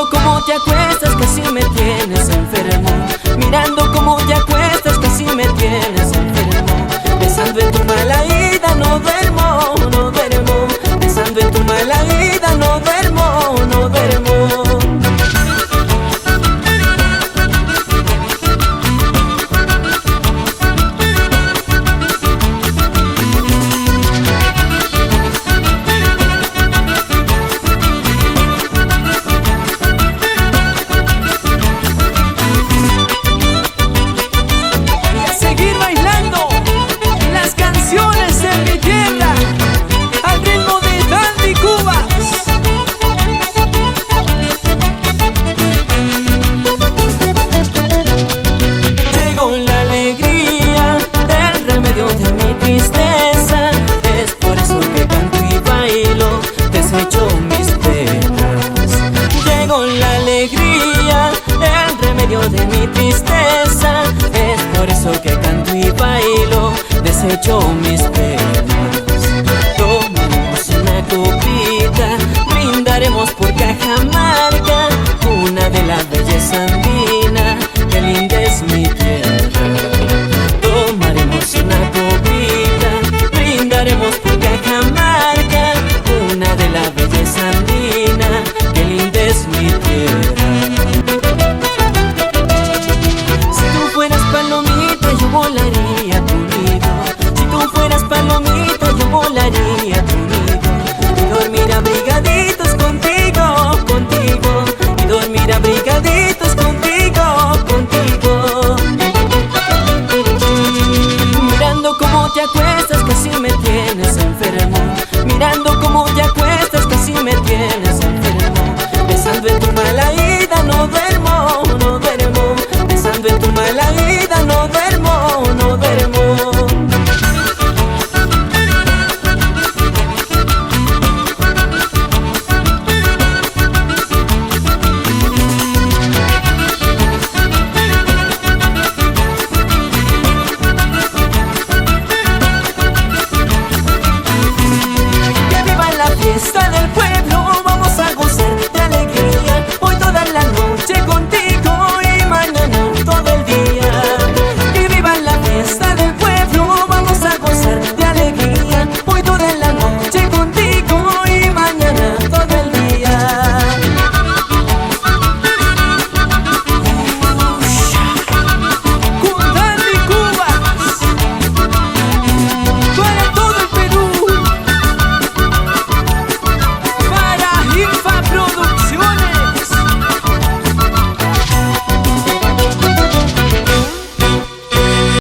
Mirando cómo te acuestas casi me tienes enfermo. Mirando cómo te acuestas casi me tienes enfermo. Pensando en tu mala ida no duermo, no duermo. Pensando en tu mala ida no duermo, no duermo. Desecho mis penas. Llegó la alegría, el remedio de mi tristeza. Es por eso que canto y bailo. Desecho mis penas. Tomemos una copita